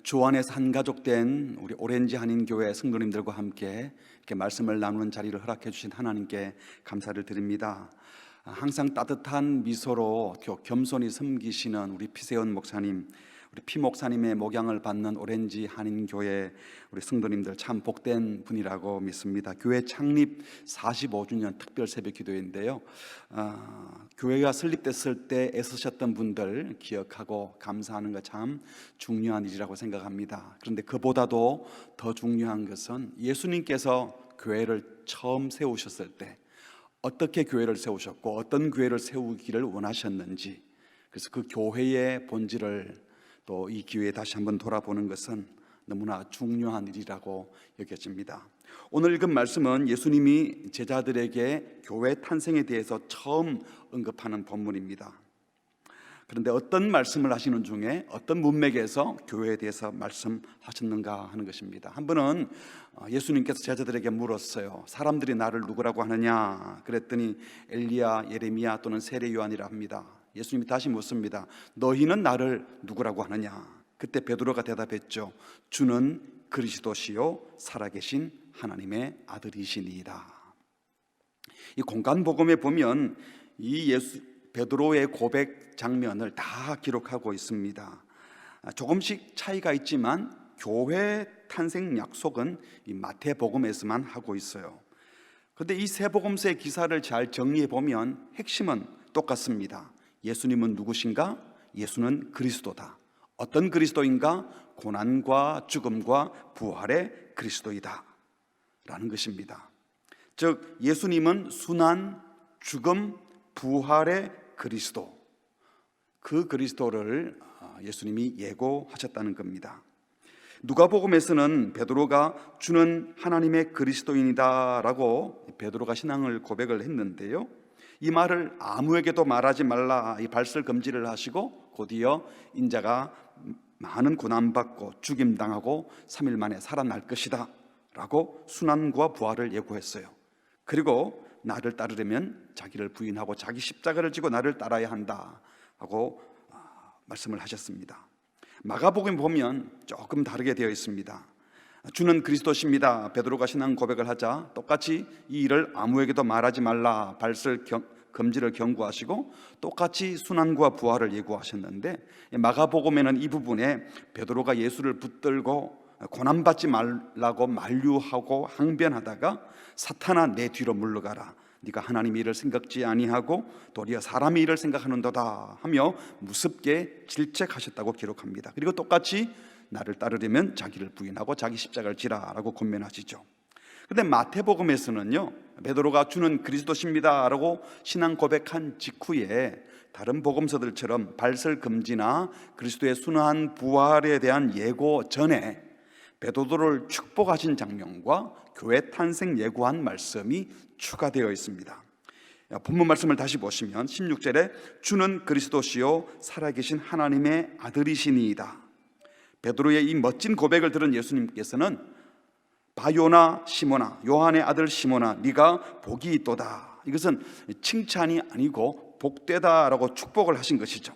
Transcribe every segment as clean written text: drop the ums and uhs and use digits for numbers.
주 안에서 한 가족 된 우리 오렌지 한인교회 성도님들과 함께 이렇게 말씀을 나누는 자리를 허락해 주신 하나님께 감사를 드립니다. 항상 따뜻한 미소로 겸손히 섬기시는 우리 피세연 목사님, 우리 피 목사님의 목양을 받는 오렌지 한인교회 우리 성도님들 참 복된 분이라고 믿습니다. 교회 창립 45주년 특별 새벽 기도회인데요, 교회가 설립됐을 때 애쓰셨던 분들 기억하고 감사하는 것 참 중요한 일이라고 생각합니다. 그런데 그보다도 더 중요한 것은 예수님께서 교회를 처음 세우셨을 때 어떻게 교회를 세우셨고 어떤 교회를 세우기를 원하셨는지, 그래서 그 교회의 본질을 또 이 기회에 다시 한번 돌아보는 것은 너무나 중요한 일이라고 여겨집니다. 오늘 읽은 말씀은 예수님이 제자들에게 교회 탄생에 대해서 처음 언급하는 본문입니다. 그런데 어떤 말씀을 하시는 중에 어떤 문맥에서 교회에 대해서 말씀하셨는가 하는 것입니다. 한 번은 예수님께서 제자들에게 물었어요. 사람들이 나를 누구라고 하느냐? 그랬더니 엘리야, 예레미야 또는 세례 요한이라 합니다. 예수님이 다시 묻습니다. 너희는 나를 누구라고 하느냐? 그때 베드로가 대답했죠. 주는 그리스도시요 살아계신 하나님의 아들이시니이다. 이 공간복음에 보면 이 베드로의 고백 장면을 다 기록하고 있습니다. 조금씩 차이가 있지만 교회 탄생 약속은 이 마태복음에서만 하고 있어요. 그런데 이 세 복음서의 기사를 잘 정리해 보면 핵심은 똑같습니다. 예수님은 누구신가? 예수는 그리스도다. 어떤 그리스도인가? 고난과 죽음과 부활의 그리스도이다 라는 것입니다. 즉 예수님은 순환, 죽음, 부활의 그리스도, 그 그리스도를 예수님이 예고하셨다는 겁니다. 누가복음에서는 베드로가 주는 하나님의 그리스도인이다 라고 베드로가 신앙을 고백을 했는데요, 이 말을 아무에게도 말하지 말라, 이 발설 금지를 하시고 곧이어 인자가 많은 고난받고 죽임당하고 3일 만에 살아날 것이다 라고 순환과 부활을 예고했어요. 그리고 나를 따르려면 자기를 부인하고 자기 십자가를 지고 나를 따라야 한다 하고 말씀을 하셨습니다. 마가복음 보면 조금 다르게 되어 있습니다. 주는 그리스도십니다. 베드로가 신앙 고백을 하자 똑같이 이 일을 아무에게도 말하지 말라 발설 금지를 경고하시고 똑같이 순환과 부활을 예고하셨는데, 마가복음에는 이 부분에 베드로가 예수를 붙들고 고난받지 말라고 만류하고 항변하다가 사탄아 내 뒤로 물러가라, 네가 하나님의 일을 생각지 아니하고 도리어 사람의 일을 생각하는도다 하며 무섭게 질책하셨다고 기록합니다. 그리고 똑같이 나를 따르려면 자기를 부인하고 자기 십자가를 지라라고 권면하시죠. 그런데 마태복음에서는요, 베드로가 주는 그리스도십니다 라고 신앙 고백한 직후에 다른 복음서들처럼 발설 금지나 그리스도의 순환 부활에 대한 예고 전에 베드로를 축복하신 장면과 교회 탄생 예고한 말씀이 추가되어 있습니다. 본문 말씀을 다시 보시면 16절에 주는 그리스도시요 살아계신 하나님의 아들이시니이다. 베드로의 이 멋진 고백을 들은 예수님께서는 바요나 시모나, 요한의 아들 시모나, 네가 복이 있도다. 이것은 칭찬이 아니고 복되다라고 축복을 하신 것이죠.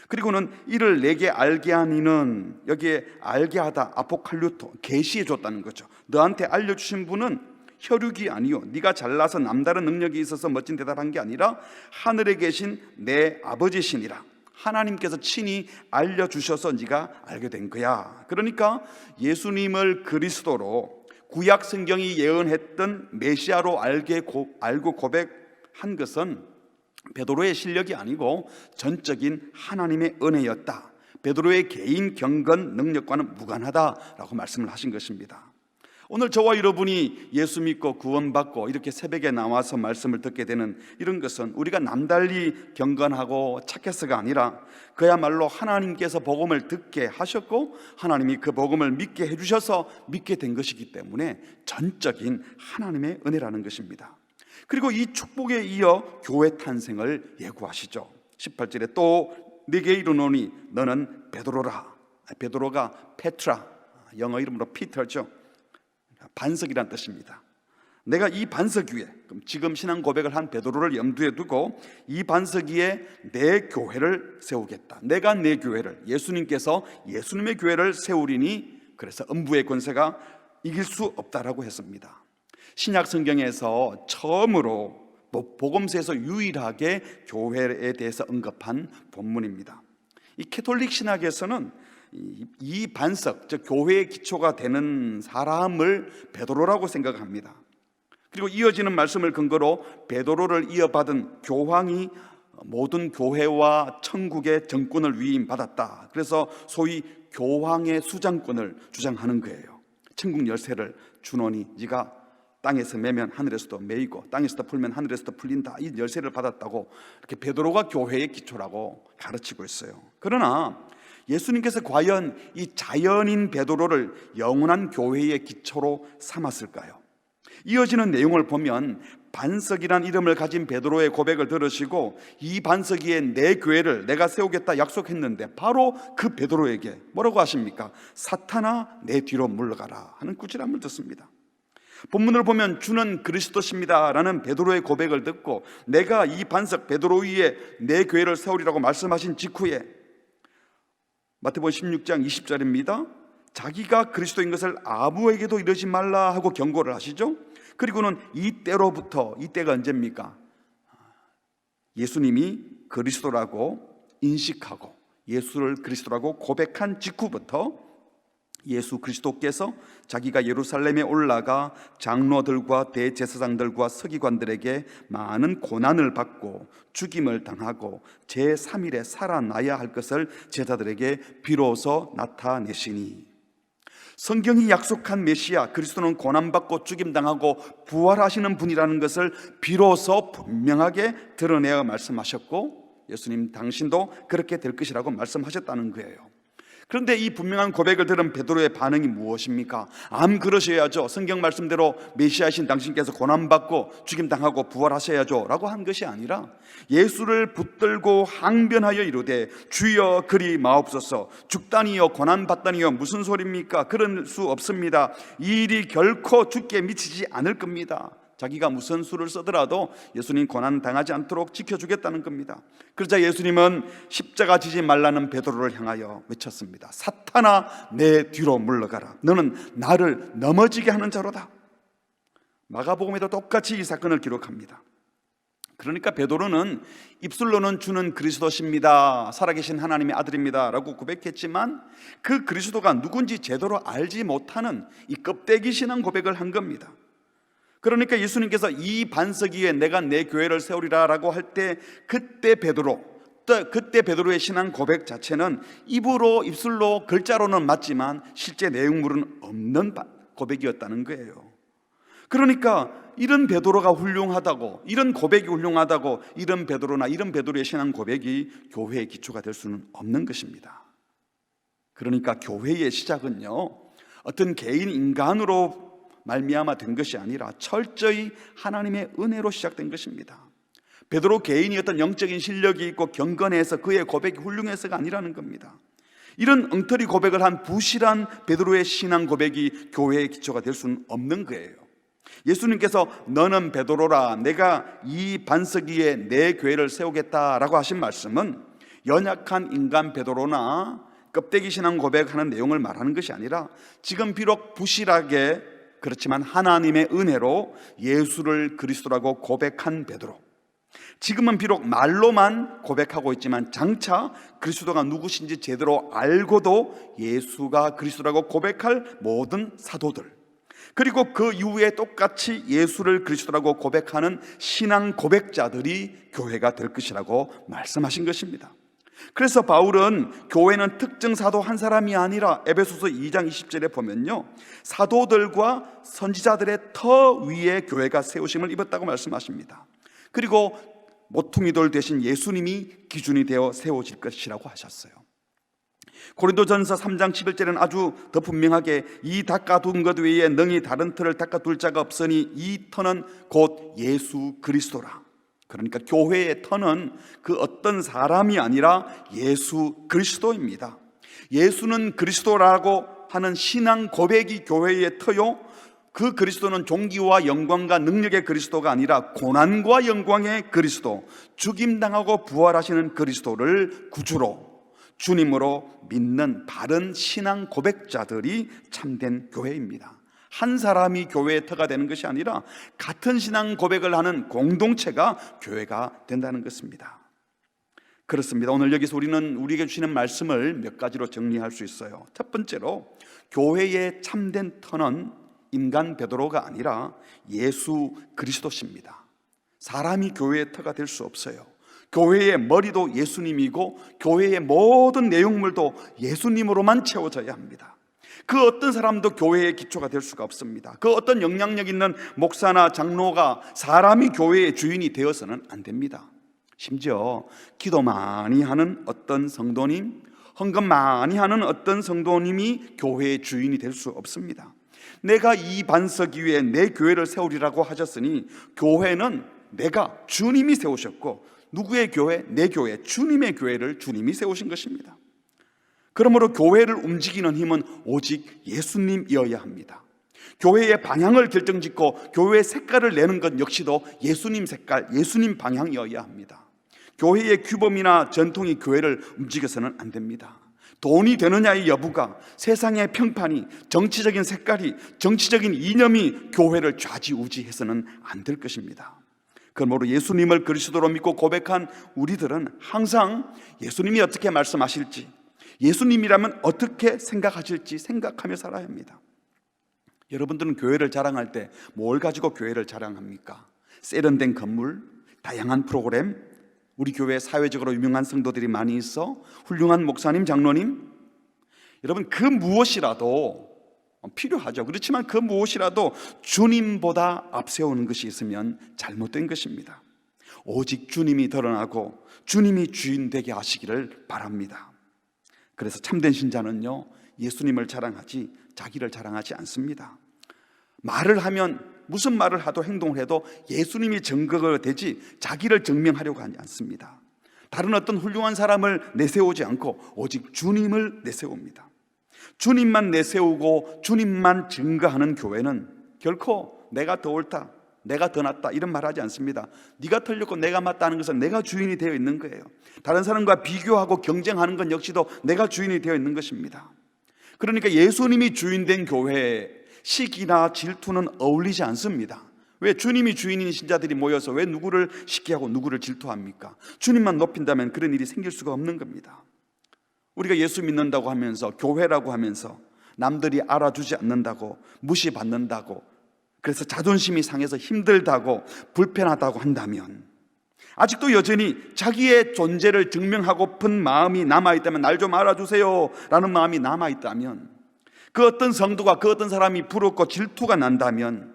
그리고는 이를 내게 알게 한 이는, 여기에 알게 하다, 아포칼류토, 계시해 줬다는 거죠. 너한테 알려주신 분은 혈육이 아니요 네가 잘나서 남다른 능력이 있어서 멋진 대답한 게 아니라 하늘에 계신 내 아버지시니라. 하나님께서 친히 알려주셔서 네가 알게 된 거야. 그러니까 예수님을 그리스도로 구약 성경이 예언했던 메시아로 알고 고백한 것은 베드로의 실력이 아니고 전적인 하나님의 은혜였다. 베드로의 개인 경건 능력과는 무관하다라고 말씀을 하신 것입니다. 오늘 저와 여러분이 예수 믿고 구원받고 이렇게 새벽에 나와서 말씀을 듣게 되는 이런 것은 우리가 남달리 경건하고 착해서가 아니라 그야말로 하나님께서 복음을 듣게 하셨고 하나님이 그 복음을 믿게 해주셔서 믿게 된 것이기 때문에 전적인 하나님의 은혜라는 것입니다. 그리고 이 축복에 이어 교회 탄생을 예고하시죠. 18절에 또 네게 이르노니 너는 베드로라. 베드로가 페트라, 영어 이름으로 피터죠. 반석이란 뜻입니다. 내가 이 반석 위에, 그럼 지금 신앙 고백을 한 베드로를 염두에 두고 이 반석 위에 내 교회를 세우겠다. 내가 내 교회를, 예수님께서 예수님의 교회를 세우리니, 그래서 음부의 권세가 이길 수 없다라고 했습니다. 신약 성경에서 처음으로 복음서에서 유일하게 교회에 대해서 언급한 본문입니다. 이 캐톨릭 신학에서는 이 반석, 즉 교회의 기초가 되는 사람을 베드로라고 생각합니다. 그리고 이어지는 말씀을 근거로 베드로를 이어받은 교황이 모든 교회와 천국의 정권을 위임받았다. 그래서 소위 교황의 수장권을 주장하는 거예요. 천국 열쇠를 주노니 네가 땅에서 매면 하늘에서도 매이고 땅에서도 풀면 하늘에서도 풀린다. 이 열쇠를 받았다고 이렇게 베드로가 교회의 기초라고 가르치고 있어요. 그러나 예수님께서 과연 이 자연인 베드로를 영원한 교회의 기초로 삼았을까요? 이어지는 내용을 보면 반석이란 이름을 가진 베드로의 고백을 들으시고 이 반석 위에 내 교회를 내가 세우겠다 약속했는데 바로 그 베드로에게 뭐라고 하십니까? 사탄아 내 뒤로 물러가라 하는 꾸지람을 듣습니다. 본문을 보면 주는 그리스도십니다 라는 베드로의 고백을 듣고 내가 이 반석 베드로 위에 내 교회를 세우리라고 말씀하신 직후에 마태복음 16장 20절입니다. 자기가 그리스도인 것을 아무에게도 이르지 말라 하고 경고를 하시죠. 그리고는 이때로부터, 이때가 언제입니까? 예수님이 그리스도라고 인식하고 예수를 그리스도라고 고백한 직후부터 예수 그리스도께서 자기가 예루살렘에 올라가 장로들과 대제사장들과 서기관들에게 많은 고난을 받고 죽임을 당하고 제3일에 살아나야 할 것을 제자들에게 비로소 나타내시니, 성경이 약속한 메시아 그리스도는 고난받고 죽임당하고 부활하시는 분이라는 것을 비로소 분명하게 드러내어 말씀하셨고 예수님 당신도 그렇게 될 것이라고 말씀하셨다는 거예요. 그런데 이 분명한 고백을 들은 베드로의 반응이 무엇입니까? 그러셔야죠. 성경 말씀대로 메시아이신 당신께서 고난받고 죽임당하고 부활하셔야죠 라고 한 것이 아니라 예수를 붙들고 항변하여 이르되 주여 그리 마옵소서. 죽다니요 고난받다니요 무슨 소리입니까? 그럴 수 없습니다. 이 일이 결코 주께 미치지 않을 겁니다. 자기가 무슨 수를 쓰더라도 예수님 고난 당하지 않도록 지켜주겠다는 겁니다. 그러자 예수님은 십자가 지지 말라는 베드로를 향하여 외쳤습니다. 사탄아 내 뒤로 물러가라. 너는 나를 넘어지게 하는 자로다. 마가복음에도 똑같이 이 사건을 기록합니다. 그러니까 베드로는 입술로는 주는 그리스도십니다, 살아계신 하나님의 아들입니다 라고 고백했지만 그 그리스도가 누군지 제대로 알지 못하는 이 껍데기 신앙 고백을 한 겁니다. 그러니까 예수님께서 이 반석 위에 내가 내 교회를 세우리라 라고 할 때 그때 베드로의 신앙 고백 자체는 입술로 글자로는 맞지만 실제 내용물은 없는 고백이었다는 거예요. 그러니까 이런 베드로가 훌륭하다고, 이런 고백이 훌륭하다고 이런 베드로나 이런 베드로의 신앙 고백이 교회의 기초가 될 수는 없는 것입니다. 그러니까 교회의 시작은요 어떤 개인 인간으로 말미암아 된 것이 아니라 철저히 하나님의 은혜로 시작된 것입니다. 베드로 개인이 어떤 영적인 실력이 있고 경건해서 그의 고백이 훌륭해서가 아니라는 겁니다. 이런 엉터리 고백을 한 부실한 베드로의 신앙 고백이 교회의 기초가 될 수는 없는 거예요. 예수님께서 너는 베드로라 내가 이 반석 위에 내 교회를 세우겠다라고 하신 말씀은 연약한 인간 베드로나 껍데기 신앙 고백하는 내용을 말하는 것이 아니라 지금 비록 부실하게 그렇지만 하나님의 은혜로 예수를 그리스도라고 고백한 베드로, 지금은 비록 말로만 고백하고 있지만 장차 그리스도가 누구신지 제대로 알고도 예수가 그리스도라고 고백할 모든 사도들, 그리고 그 이후에 똑같이 예수를 그리스도라고 고백하는 신앙 고백자들이 교회가 될 것이라고 말씀하신 것입니다. 그래서 바울은 교회는 특정 사도 한 사람이 아니라 에베소서 2장 20절에 보면요 사도들과 선지자들의 터 위에 교회가 세우심을 입었다고 말씀하십니다. 그리고 모퉁이돌 대신 예수님이 기준이 되어 세워질 것이라고 하셨어요. 고린도전서 3장 11절에는 아주 더 분명하게 이 닦아둔 것 외에 능히 다른 터를 닦아둘 자가 없으니 이 터는 곧 예수 그리스도라. 그러니까 교회의 터는 그 어떤 사람이 아니라 예수 그리스도입니다. 예수는 그리스도라고 하는 신앙 고백이 교회의 터요, 그 그리스도는 종기와 영광과 능력의 그리스도가 아니라 고난과 영광의 그리스도, 죽임당하고 부활하시는 그리스도를 구주로, 주님으로 믿는 바른 신앙 고백자들이 참된 교회입니다. 한 사람이 교회의 터가 되는 것이 아니라 같은 신앙 고백을 하는 공동체가 교회가 된다는 것입니다. 그렇습니다. 오늘 여기서 우리는 우리에게 주시는 말씀을 몇 가지로 정리할 수 있어요. 첫 번째로, 교회의 참된 터는 인간 베드로가 아니라 예수 그리스도십니다. 사람이 교회의 터가 될 수 없어요. 교회의 머리도 예수님이고 교회의 모든 내용물도 예수님으로만 채워져야 합니다. 그 어떤 사람도 교회의 기초가 될 수가 없습니다. 그 어떤 영향력 있는 목사나 장로가 사람이 교회의 주인이 되어서는 안 됩니다. 심지어 기도 많이 하는 어떤 성도님, 헌금 많이 하는 어떤 성도님이 교회의 주인이 될 수 없습니다. 내가 이 반석 위에 내 교회를 세우리라고 하셨으니, 교회는 내가, 주님이 세우셨고, 누구의 교회? 내 교회, 주님의 교회를 주님이 세우신 것입니다. 그러므로 교회를 움직이는 힘은 오직 예수님이어야 합니다. 교회의 방향을 결정짓고 교회의 색깔을 내는 것 역시도 예수님 색깔, 예수님 방향이어야 합니다. 교회의 규범이나 전통이 교회를 움직여서는 안 됩니다. 돈이 되느냐의 여부가, 세상의 평판이, 정치적인 색깔이, 정치적인 이념이 교회를 좌지우지해서는 안 될 것입니다. 그러므로 예수님을 그리스도로 믿고 고백한 우리들은 항상 예수님이 어떻게 말씀하실지, 예수님이라면 어떻게 생각하실지 생각하며 살아야 합니다. 여러분들은 교회를 자랑할 때 뭘 가지고 교회를 자랑합니까? 세련된 건물, 다양한 프로그램, 우리 교회에 사회적으로 유명한 성도들이 많이 있어, 훌륭한 목사님, 장로님. 여러분, 그 무엇이라도 필요하죠. 그렇지만 그 무엇이라도 주님보다 앞세우는 것이 있으면 잘못된 것입니다. 오직 주님이 드러나고 주님이 주인 되게 하시기를 바랍니다. 그래서 참된 신자는요, 예수님을 자랑하지 자기를 자랑하지 않습니다. 말을 하면, 무슨 말을 하도 행동을 해도 예수님이 증거가 되지 자기를 증명하려고 하지 않습니다. 다른 어떤 훌륭한 사람을 내세우지 않고 오직 주님을 내세웁니다. 주님만 내세우고 주님만 증거하는 교회는 결코 내가 더 옳다, 내가 더 낫다 이런 말 하지 않습니다. 네가 틀렸고 내가 맞다는 것은 내가 주인이 되어 있는 거예요. 다른 사람과 비교하고 경쟁하는 건 역시도 내가 주인이 되어 있는 것입니다. 그러니까 예수님이 주인된 교회에 시기나 질투는 어울리지 않습니다. 왜? 주님이 주인인 신자들이 모여서 왜 누구를 시기하고 누구를 질투합니까? 주님만 높인다면 그런 일이 생길 수가 없는 겁니다. 우리가 예수 믿는다고 하면서, 교회라고 하면서 남들이 알아주지 않는다고, 무시받는다고, 그래서 자존심이 상해서 힘들다고, 불편하다고 한다면, 아직도 여전히 자기의 존재를 증명하고픈 마음이 남아있다면, 날 좀 알아주세요 라는 마음이 남아있다면, 그 어떤 성도가, 그 어떤 사람이 부럽고 질투가 난다면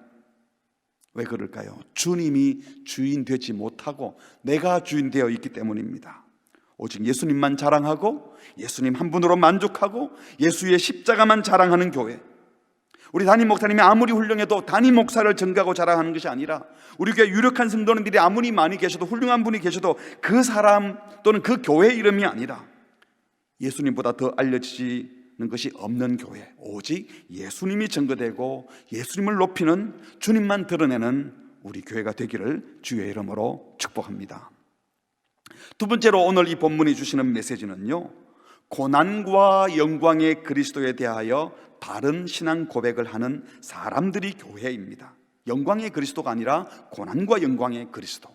왜 그럴까요? 주님이 주인 되지 못하고 내가 주인 되어 있기 때문입니다. 오직 예수님만 자랑하고 예수님 한 분으로 만족하고 예수의 십자가만 자랑하는 교회. 우리 담임 목사님이 아무리 훌륭해도 담임 목사를 증거하고 자랑하는 것이 아니라, 우리 교회 유력한 성도님들이 아무리 많이 계셔도, 훌륭한 분이 계셔도 그 사람 또는 그 교회 이름이 아니라 예수님보다 더 알려지는 것이 없는 교회, 오직 예수님이 증거되고 예수님을 높이는, 주님만 드러내는 우리 교회가 되기를 주의 이름으로 축복합니다. 두 번째로 오늘 이 본문이 주시는 메시지는요, 고난과 영광의 그리스도에 대하여 바른 신앙 고백을 하는 사람들이 교회입니다. 영광의 그리스도가 아니라 고난과 영광의 그리스도,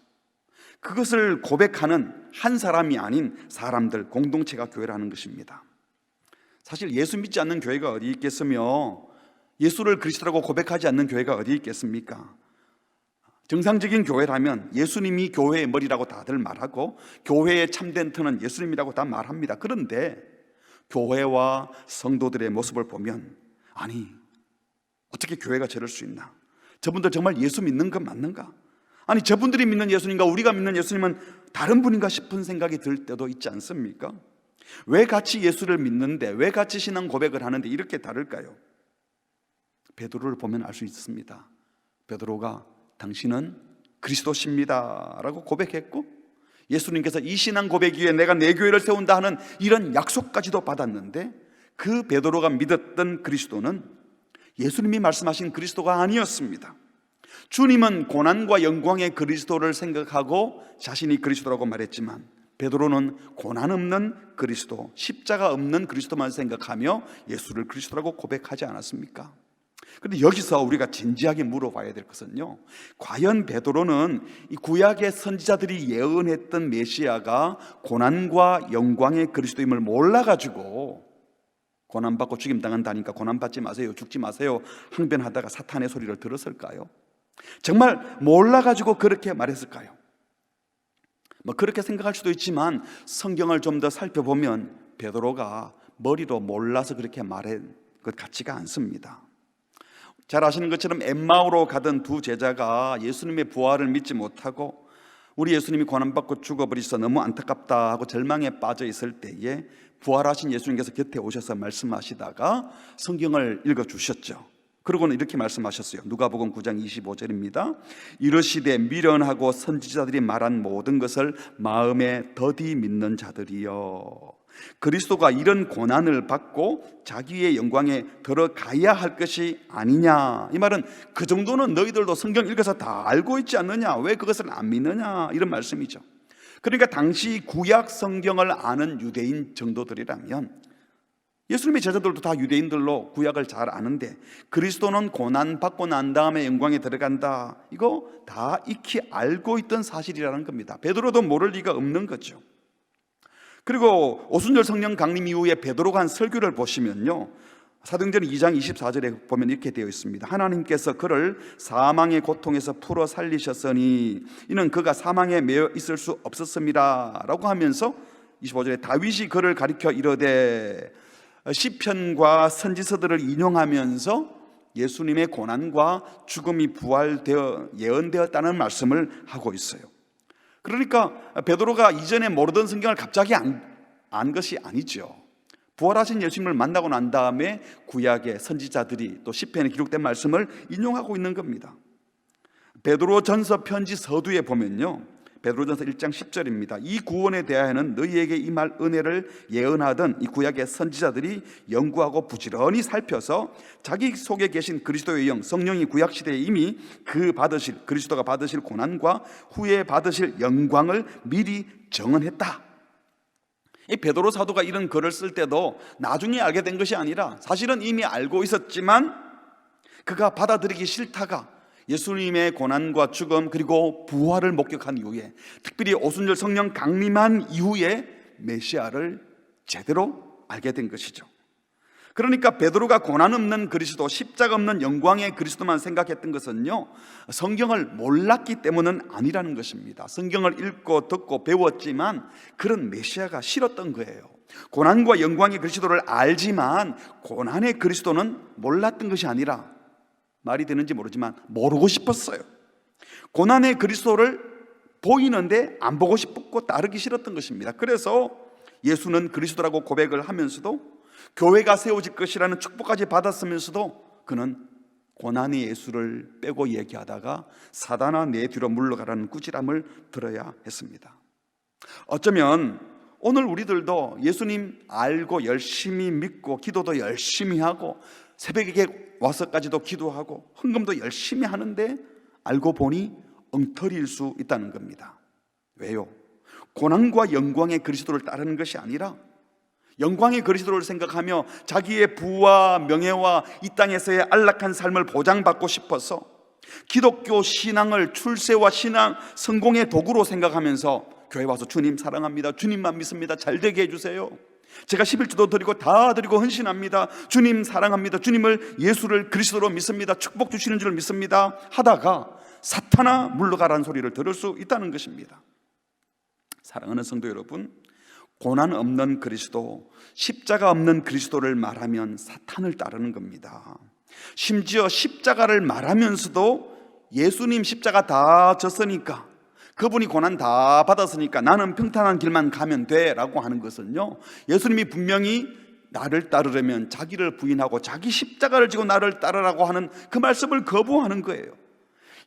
그것을 고백하는 한 사람이 아닌 사람들, 공동체가 교회라는 것입니다. 사실 예수 믿지 않는 교회가 어디 있겠으며, 예수를 그리스도라고 고백하지 않는 교회가 어디 있겠습니까? 정상적인 교회라면 예수님이 교회의 머리라고 다들 말하고 교회의 참된 터는 예수님이라고 다 말합니다. 그런데 교회와 성도들의 모습을 보면, 아니, 어떻게 교회가 저럴 수 있나? 저분들 정말 예수 믿는 건 맞는가? 아니, 저분들이 믿는 예수님과 우리가 믿는 예수님은 다른 분인가 싶은 생각이 들 때도 있지 않습니까? 왜 같이 예수를 믿는데, 왜 같이 신앙 고백을 하는데 이렇게 다를까요? 베드로를 보면 알 수 있습니다. 베드로가 당신은 그리스도십니다 라고 고백했고, 예수님께서 이 신앙 고백 위에 내가 내 교회를 세운다 하는 이런 약속까지도 받았는데, 그 베드로가 믿었던 그리스도는 예수님이 말씀하신 그리스도가 아니었습니다. 주님은 고난과 영광의 그리스도를 생각하고 자신이 그리스도라고 말했지만, 베드로는 고난 없는 그리스도, 십자가 없는 그리스도만 생각하며 예수를 그리스도라고 고백하지 않았습니까? 그런데 여기서 우리가 진지하게 물어봐야 될 것은요, 과연 베드로는 이 구약의 선지자들이 예언했던 메시아가 고난과 영광의 그리스도임을 몰라가지고 고난받고 죽임당한다니까 고난받지 마세요, 죽지 마세요 항변하다가 사탄의 소리를 들었을까요? 정말 몰라가지고 그렇게 말했을까요? 그렇게 생각할 수도 있지만 성경을 좀 더 살펴보면 베드로가 머리로 몰라서 그렇게 말한 것 같지가 않습니다. 잘 아시는 것처럼 엠마오로 가던 두 제자가 예수님의 부활을 믿지 못하고 우리 예수님이 고난받고 죽어버리셔서 너무 안타깝다 하고 절망에 빠져 있을 때에 부활하신 예수님께서 곁에 오셔서 말씀하시다가 성경을 읽어주셨죠. 그러고는 이렇게 말씀하셨어요. 누가복음 9장 25절입니다. 이르시되 미련하고 선지자들이 말한 모든 것을 마음에 더디 믿는 자들이여, 그리스도가 이런 고난을 받고 자기의 영광에 들어가야 할 것이 아니냐. 이 말은 그 정도는 너희들도 성경 읽어서 다 알고 있지 않느냐, 왜 그것을 안 믿느냐, 이런 말씀이죠. 그러니까 당시 구약 성경을 아는 유대인 정도들이라면, 예수님의 제자들도 다 유대인들로 구약을 잘 아는데 그리스도는 고난 받고 난 다음에 영광에 들어간다, 이거 다 익히 알고 있던 사실이라는 겁니다. 베드로도 모를 리가 없는 거죠. 그리고 오순절 성령 강림 이후에 베드로가 한 설교를 보시면요, 사도행전 2장 24절에 보면 이렇게 되어 있습니다. 하나님께서 그를 사망의 고통에서 풀어 살리셨으니 이는 그가 사망에 매여 있을 수 없었습니다 라고 하면서 25절에 다윗이 그를 가리켜 이르되, 시편과 선지서들을 인용하면서 예수님의 고난과 죽음이 부활되어 예언되었다는 말씀을 하고 있어요. 그러니까 베드로가 이전에 모르던 성경을 갑자기 안 것이 아니죠. 부활하신 예수님을 만나고 난 다음에 구약의 선지자들이 또 시편에 기록된 말씀을 인용하고 있는 겁니다. 베드로 전서 편지 서두에 보면요, 베드로전서 1장 10절입니다. 이 구원에 대하여는 너희에게 임할 은혜를 예언하던 이 구약의 선지자들이 연구하고 부지런히 살펴서 자기 속에 계신 그리스도의 영 성령이 구약 시대에 이미 그리스도가 받으실 고난과 후에 받으실 영광을 미리 정언했다. 이 베드로 사도가 이런 글을 쓸 때도 나중에 알게 된 것이 아니라 사실은 이미 알고 있었지만 그가 받아들이기 싫다가 예수님의 고난과 죽음 그리고 부활을 목격한 이후에, 특별히 오순절 성령 강림한 이후에 메시아를 제대로 알게 된 것이죠. 그러니까 베드로가 고난 없는 그리스도, 십자가 없는 영광의 그리스도만 생각했던 것은요, 성경을 몰랐기 때문은 아니라는 것입니다. 성경을 읽고 듣고 배웠지만 그런 메시아가 싫었던 거예요. 고난과 영광의 그리스도를 알지만 고난의 그리스도는 몰랐던 것이 아니라, 말이 되는지 모르지만 모르고 싶었어요. 고난의 그리스도를 보이는데 안 보고 싶었고 따르기 싫었던 것입니다. 그래서 예수는 그리스도라고 고백을 하면서도 교회가 세워질 것이라는 축복까지 받았으면서도 그는 고난의 예수를 빼고 얘기하다가 사단아 내 뒤로 물러가라는 꾸지람을 들어야 했습니다. 어쩌면 오늘 우리들도 예수님 알고 열심히 믿고 기도도 열심히 하고 새벽에 와서까지도 기도하고 헌금도 열심히 하는데 알고 보니 엉터리일 수 있다는 겁니다. 왜요? 고난과 영광의 그리스도를 따르는 것이 아니라 영광의 그리스도를 생각하며 자기의 부와 명예와 이 땅에서의 안락한 삶을 보장받고 싶어서 기독교 신앙을 출세와 신앙 성공의 도구로 생각하면서 교회 와서 주님 사랑합니다, 주님만 믿습니다, 잘 되게 해주세요, 제가 11조도 드리고 다 드리고 헌신합니다, 주님 사랑합니다, 주님을 예수를 그리스도로 믿습니다, 축복 주시는 줄 믿습니다 하다가 사탄아 물러가라는 소리를 들을 수 있다는 것입니다. 사랑하는 성도 여러분, 고난 없는 그리스도, 십자가 없는 그리스도를 말하면 사탄을 따르는 겁니다. 심지어 십자가를 말하면서도 예수님 십자가 다 졌으니까, 그분이 고난 다 받았으니까 나는 평탄한 길만 가면 돼 라고 하는 것은요, 예수님이 분명히 나를 따르려면 자기를 부인하고 자기 십자가를 지고 나를 따르라고 하는 그 말씀을 거부하는 거예요.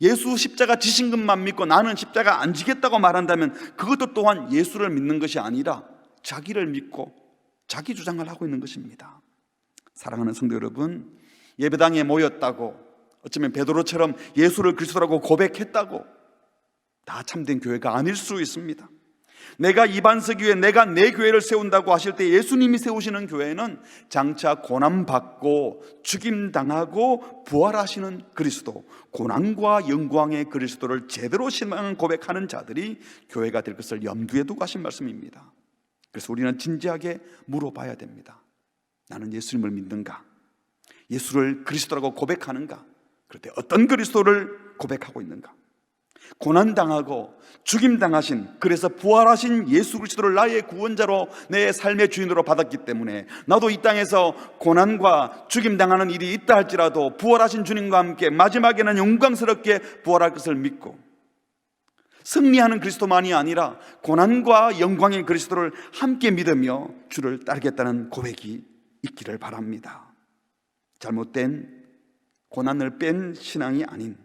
예수 십자가 지신 것만 믿고 나는 십자가 안 지겠다고 말한다면 그것도 또한 예수를 믿는 것이 아니라 자기를 믿고 자기 주장을 하고 있는 것입니다. 사랑하는 성도 여러분, 예배당에 모였다고, 어쩌면 베드로처럼 예수를 그리스도라고 고백했다고 다 참된 교회가 아닐 수 있습니다. 내가 이반석 위에 내가 내 교회를 세운다고 하실 때 예수님이 세우시는 교회는 장차 고난받고 죽임당하고 부활하시는 그리스도, 고난과 영광의 그리스도를 제대로 신앙 고백하는 자들이 교회가 될 것을 염두에 두고 하신 말씀입니다. 그래서 우리는 진지하게 물어봐야 됩니다. 나는 예수님을 믿는가? 예수를 그리스도라고 고백하는가? 그럴 때 어떤 그리스도를 고백하고 있는가? 고난당하고 죽임당하신, 그래서 부활하신 예수 그리스도를 나의 구원자로 내 삶의 주인으로 받았기 때문에 나도 이 땅에서 고난과 죽임당하는 일이 있다 할지라도 부활하신 주님과 함께 마지막에는 영광스럽게 부활할 것을 믿고, 승리하는 그리스도만이 아니라 고난과 영광의 그리스도를 함께 믿으며 주를 따르겠다는 고백이 있기를 바랍니다. 잘못된 고난을 뺀 신앙이 아닌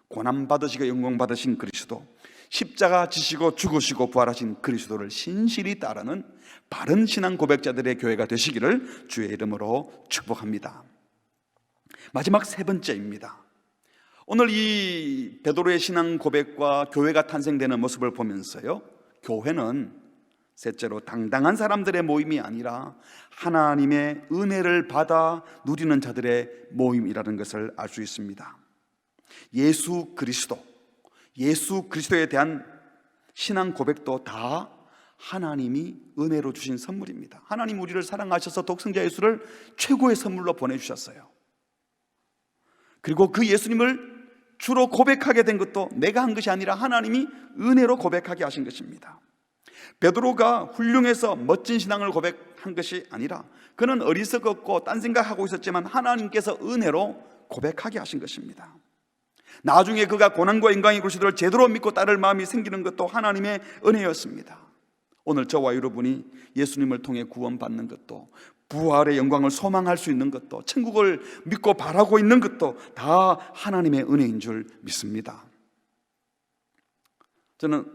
고난 받으시고 영광 받으신 그리스도, 십자가 지시고 죽으시고 부활하신 그리스도를 신실히 따르는 바른 신앙 고백자들의 교회가 되시기를 주의 이름으로 축복합니다. 마지막 세 번째입니다. 오늘 이 베드로의 신앙 고백과 교회가 탄생되는 모습을 보면서요, 교회는 셋째로 당당한 사람들의 모임이 아니라 하나님의 은혜를 받아 누리는 자들의 모임이라는 것을 알 수 있습니다. 예수 그리스도에 대한 신앙 고백도 다 하나님이 은혜로 주신 선물입니다. 하나님 우리를 사랑하셔서 독생자 예수를 최고의 선물로 보내주셨어요. 그리고 그 예수님을 주로 고백하게 된 것도 내가 한 것이 아니라 하나님이 은혜로 고백하게 하신 것입니다. 베드로가 훌륭해서 멋진 신앙을 고백한 것이 아니라 그는 어리석었고 딴 생각하고 있었지만 하나님께서 은혜로 고백하게 하신 것입니다. 나중에 그가 고난과 영광의 그리스도를 제대로 믿고 따를 마음이 생기는 것도 하나님의 은혜였습니다. 오늘 저와 여러분이 예수님을 통해 구원받는 것도, 부활의 영광을 소망할 수 있는 것도, 천국을 믿고 바라고 있는 것도 다 하나님의 은혜인 줄 믿습니다. 저는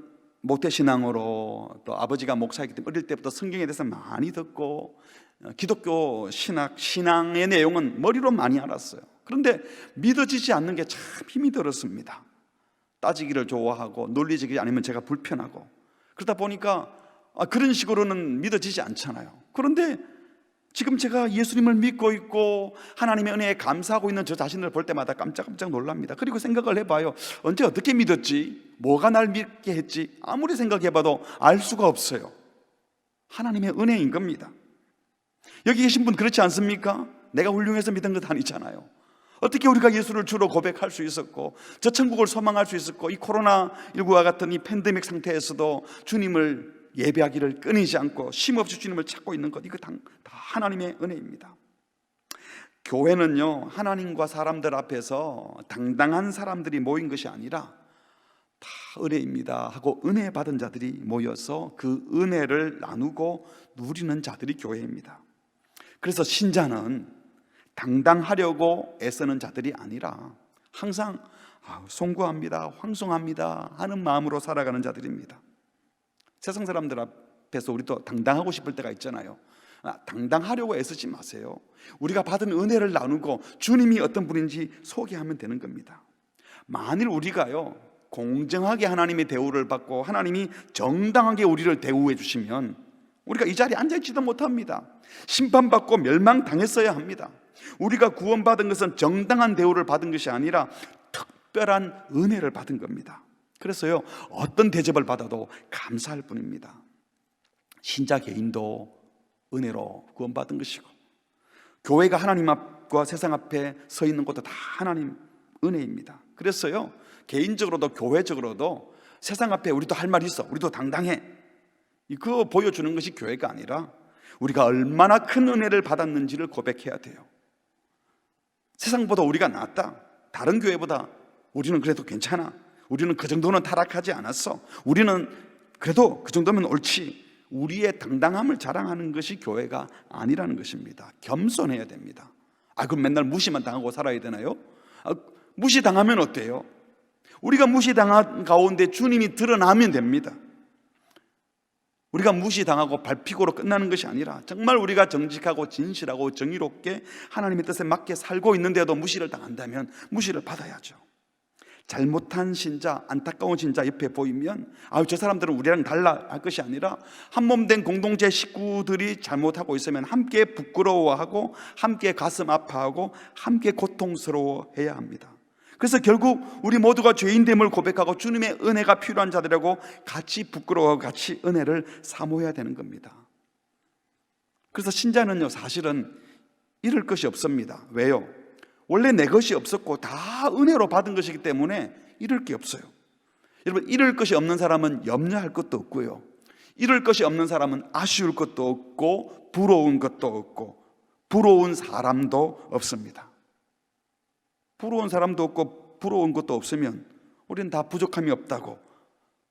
모태신앙으로, 또 아버지가 목사이기 때문에 어릴 때부터 성경에 대해서 많이 듣고 기독교 신앙의 내용은 머리로 많이 알았어요. 그런데 믿어지지 않는 게 참 힘이 들었습니다. 따지기를 좋아하고 논리적이지 않으면 제가 불편하고, 그러다 보니까 그런 식으로는 믿어지지 않잖아요. 그런데 지금 제가 예수님을 믿고 있고 하나님의 은혜에 감사하고 있는 저 자신을 볼 때마다 깜짝깜짝 놀랍니다. 그리고 생각을 해봐요. 언제 어떻게 믿었지? 뭐가 날 믿게 했지? 아무리 생각해봐도 알 수가 없어요. 하나님의 은혜인 겁니다. 여기 계신 분 그렇지 않습니까? 내가 훌륭해서 믿은 것 아니잖아요. 어떻게 우리가 예수를 주로 고백할 수 있었고, 저 천국을 소망할 수 있었고, 이 코로나19와 같은 이 팬데믹 상태에서도 주님을 예배하기를 끊이지 않고 쉼없이 주님을 찾고 있는 것, 이거 다 하나님의 은혜입니다. 교회는요, 하나님과 사람들 앞에서 당당한 사람들이 모인 것이 아니라 다 은혜입니다 하고 은혜 받은 자들이 모여서 그 은혜를 나누고 누리는 자들이 교회입니다. 그래서 신자는 당당하려고 애쓰는 자들이 아니라 항상 송구합니다, 황송합니다 하는 마음으로 살아가는 자들입니다. 세상 사람들 앞에서 우리도 당당하고 싶을 때가 있잖아요. 당당하려고 애쓰지 마세요. 우리가 받은 은혜를 나누고 주님이 어떤 분인지 소개하면 되는 겁니다. 만일 우리가요, 공정하게 하나님의 대우를 받고 하나님이 정당하게 우리를 대우해 주시면 우리가 이 자리에 앉아있지도 못합니다. 심판받고 멸망당했어야 합니다. 우리가 구원받은 것은 정당한 대우를 받은 것이 아니라 특별한 은혜를 받은 겁니다. 그래서요, 어떤 대접을 받아도 감사할 뿐입니다. 신자 개인도 은혜로 구원받은 것이고, 교회가 하나님 앞과 세상 앞에 서 있는 것도 다 하나님 은혜입니다. 그래서요, 개인적으로도 교회적으로도 세상 앞에 우리도 할 말이 있어, 우리도 당당해, 그거 보여주는 것이 교회가 아니라 우리가 얼마나 큰 은혜를 받았는지를 고백해야 돼요. 세상보다 우리가 낫다, 다른 교회보다 우리는 그래도 괜찮아, 우리는 그 정도는 타락하지 않았어, 우리는 그래도 그 정도면 옳지, 우리의 당당함을 자랑하는 것이 교회가 아니라는 것입니다. 겸손해야 됩니다. 그럼 맨날 무시만 당하고 살아야 되나요? 무시당하면 어때요? 우리가 무시당한 가운데 주님이 드러나면 됩니다. 우리가 무시당하고 밟히고로 끝나는 것이 아니라 정말 우리가 정직하고 진실하고 정의롭게 하나님의 뜻에 맞게 살고 있는데도 무시를 당한다면 무시를 받아야죠. 잘못한 신자, 안타까운 신자 옆에 보이면 저 사람들은 우리랑 달라 할 것이 아니라 한몸된 공동체 식구들이 잘못하고 있으면 함께 부끄러워하고 함께 가슴 아파하고 함께 고통스러워해야 합니다. 그래서 결국 우리 모두가 죄인됨을 고백하고 주님의 은혜가 필요한 자들하고 같이 부끄러워하고 같이 은혜를 사모해야 되는 겁니다. 그래서 신자는요, 사실은 잃을 것이 없습니다. 왜요? 원래 내 것이 없었고 다 은혜로 받은 것이기 때문에 잃을 게 없어요. 여러분, 잃을 것이 없는 사람은 염려할 것도 없고요, 잃을 것이 없는 사람은 아쉬울 것도 없고 부러운 것도 없고 부러운 사람도 없습니다. 부러운 사람도 없고 부러운 것도 없으면 우리는 다 부족함이 없다고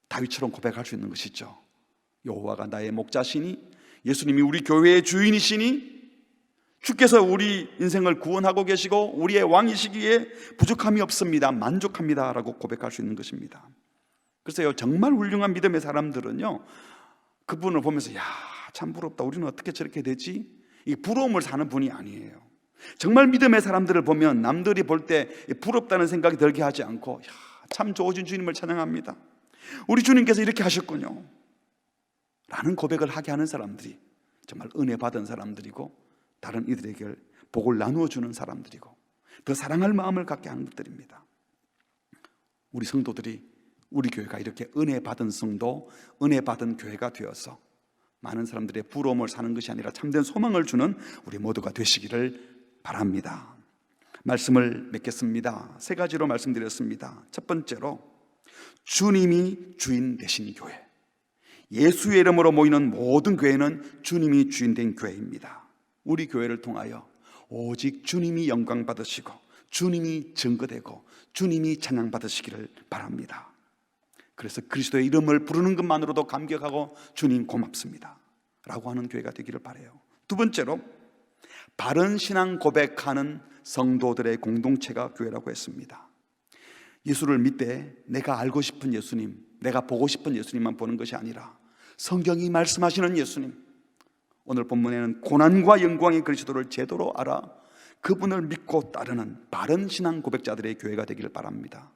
다윗처럼 고백할 수 있는 것이죠. 여호와가 나의 목자시니, 예수님이 우리 교회의 주인이시니, 주께서 우리 인생을 구원하고 계시고 우리의 왕이시기에 부족함이 없습니다, 만족합니다 라고 고백할 수 있는 것입니다. 그래서 정말 훌륭한 믿음의 사람들은요, 그분을 보면서 참 부럽다, 우리는 어떻게 저렇게 되지? 이 부러움을 사는 분이 아니에요. 정말 믿음의 사람들을 보면 남들이 볼 때 부럽다는 생각이 들게 하지 않고 참 좋으신 주님을 찬양합니다, 우리 주님께서 이렇게 하셨군요 라는 고백을 하게 하는 사람들이 정말 은혜 받은 사람들이고 다른 이들에게 복을 나누어 주는 사람들이고 더 사랑할 마음을 갖게 하는 것들입니다. 우리 성도들이, 우리 교회가 이렇게 은혜 받은 성도, 은혜 받은 교회가 되어서 많은 사람들의 부러움을 사는 것이 아니라 참된 소망을 주는 우리 모두가 되시기를 바랍니다. 말씀을 맺겠습니다. 3가지로 말씀드렸습니다. 첫 번째로, 주님이 주인 되신 교회. 예수의 이름으로 모이는 모든 교회는 주님이 주인 된 교회입니다. 우리 교회를 통하여 오직 주님이 영광 받으시고 주님이 증거되고 주님이 찬양 받으시기를 바랍니다. 그래서 그리스도의 이름을 부르는 것만으로도 감격하고 주님 고맙습니다 라고 하는 교회가 되기를 바라요. 두 번째로, 바른 신앙 고백하는 성도들의 공동체가 교회라고 했습니다. 예수를 믿되 내가 알고 싶은 예수님, 내가 보고 싶은 예수님만 보는 것이 아니라 성경이 말씀하시는 예수님, 오늘 본문에는 고난과 영광의 그리스도를 제대로 알아 그분을 믿고 따르는 바른 신앙 고백자들의 교회가 되기를 바랍니다.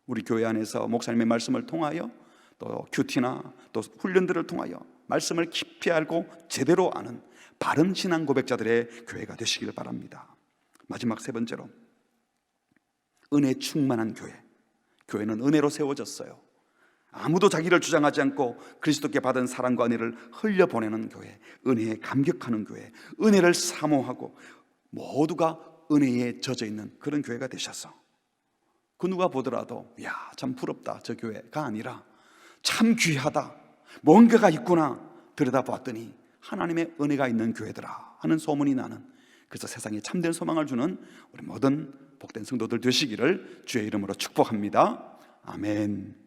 우리 교회 안에서 목사님의 말씀을 통하여 또 큐티나 또 훈련들을 통하여 말씀을 깊이 알고 제대로 아는 바른 신앙 고백자들의 교회가 되시기를 바랍니다. 마지막 3번째로, 은혜 충만한 교회. 교회는 은혜로 세워졌어요. 아무도 자기를 주장하지 않고 그리스도께 받은 사랑과 은혜를 흘려보내는 교회, 은혜에 감격하는 교회, 은혜를 사모하고 모두가 은혜에 젖어있는 그런 교회가 되셔서 그 누가 보더라도 참 부럽다 저 교회가 아니라 참 귀하다, 뭔가가 있구나 들여다보았더니 하나님의 은혜가 있는 교회더라 하는 소문이 나는, 그래서 세상에 참된 소망을 주는 우리 모든 복된 성도들 되시기를 주의 이름으로 축복합니다. 아멘.